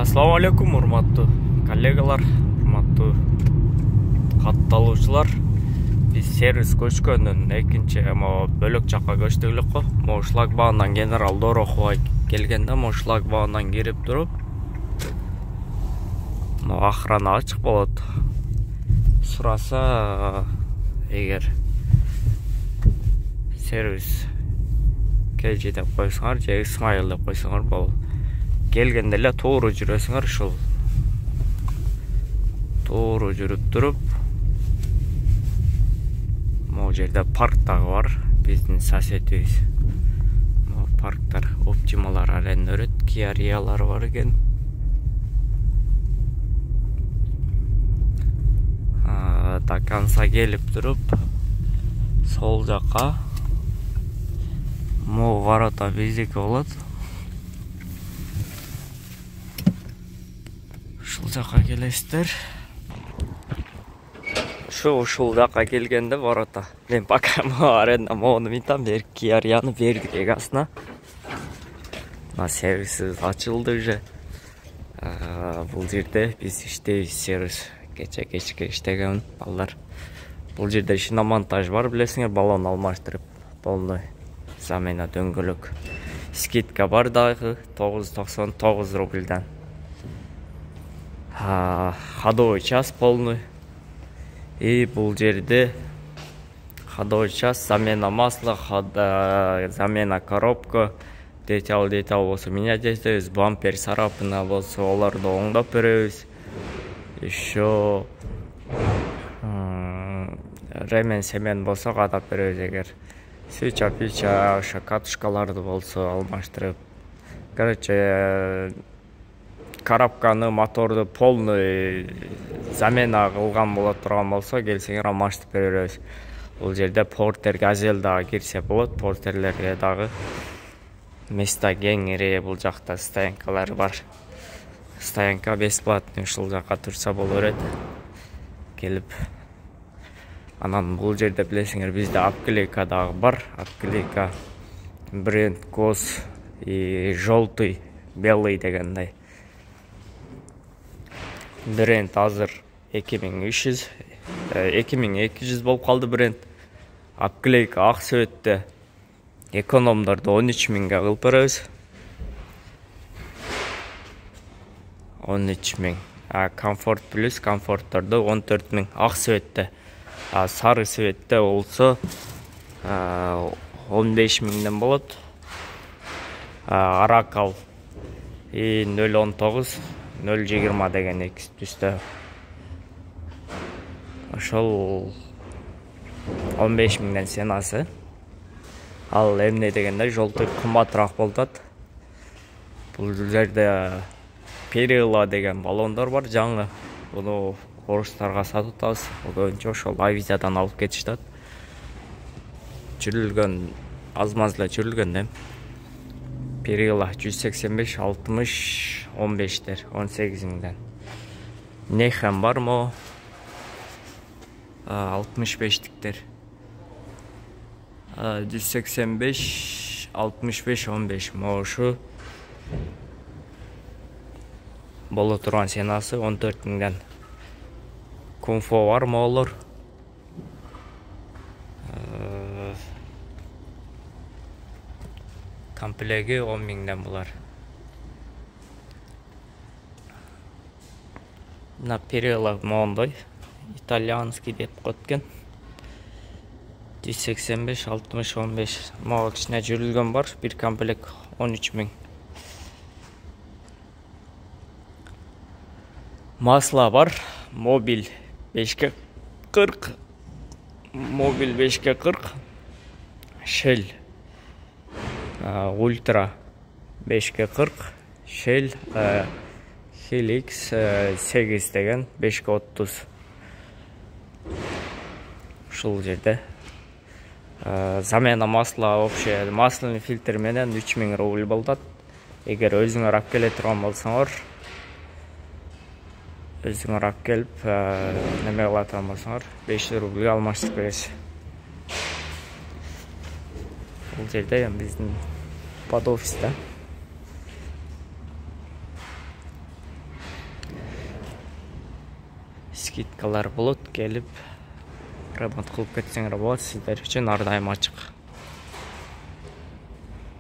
Assalamu алейкум, урматтуу коллегалар, урматтуу катталуучулар. Биз сервис көчкөндөн экинчи бөлөк жакка көчтүк элек го. Могу шлагбаундан генерал Дороховай келгенде могу шлагбаундан кирип туруп, охрана ачык болот. Сураса, эгер сервис KG деп койсоңор, же Исмаил деп койсоңор болот. Келгенде эле тоору жүрөсүңөр, ушул тоору жүрүп туруп, могу жерде парк дагы бар, биздин соседибиз. Могу парктар оптималар аренда өрөт, Kia-Ria'лар бар экен. До конца келип туруп, сол жакка могу ворота биздики болот. Ушул жакка келесиздер. Ушул жакка келгенде ворота. Мен пока аренда могуну мынтам берип Kia-Ria'ны бердик эгасына. Сервисибиз ачылды уже. Бул жерде биз иштейбиз, сервис кечке иштеген балдар. Бул жерде шиномонтаж бар, билесиңер, баллон алмаштырып, полный замена дөңгөлөк. Скидка бар дагы 999 рубльдан. Ходовой час полный. И бул жерде ходовой час, замена масла, замена коробка, деталь болсо менять этебиз, бампер царапина болсо оларды оңдоп беребиз. Еще ремен болсо кадап беребиз, эгер свеча, пича, ошо катушкаларды болсо алмаштырып. Короче, коробканы, моторду полный замена кылган болот турган болсо, келсеңер алмаштырып беребиз. Бул жерде портер, газель дагы кирсе болот, портерлерге дагы места кеңири, бул жакта стоянкалар бар. Стоянка бесплатный, ушул жакка турса боло берет. Келип, анан бул жерде билесиңер, бизде обклейка дагы бар. Обклейка бренд Кос и желтый, белый дегендей. Бренд азыр 2200 болуп калды бренд. Обклейка ак цветте экономдорду 13000 кылып беребиз. 13000. Комфорт плюс комфортторду 14000 ак цветте. Сары цветте болсо 15000ден болот. Аракал и 019 020 деген экис түстө. Ошол 15000ден сенасы. Ал эмне дегенде желтый кымбатыраак болот. Бул жерде Перила деген баллондор бар, жаңы. Буну орустарга сатып атабыз. Көбүнчө ошол Авизиядан алып кетишет. Жүрүлгөн, аз-маз эле жүрүлгөн да. Перила 185 60 15дер, 18-ден. Нехем бар мо 65-диктер. 185 65 15 мо ушу боло турган сенасы 14000ден. Комфо бар моолор. Комплеги 10000ден булар. На Перила мондой итальянский деп койткен. 185 60 15 могу кичине жүрүлгөн бар, бир комплект 13000. Масла бар, мобиль 5 40, мобиль 5 40, Shell Ультра 5 40, Shell Helix 8 деген 5 30. Ушул жерде замена масла, вообще масляный фильтр менен 3000 рубль болот. Эгер өзүңөр алып келе турган болсоңор, өзүңөр алып келип неме кыла турган болсоңор 500 рубль алмаштырып бересиз. Бул жерде биздин под офиста. скидкалар болот, келип ремонт кылып кетсеңер болот, сиздер үчүн ар дайым ачык.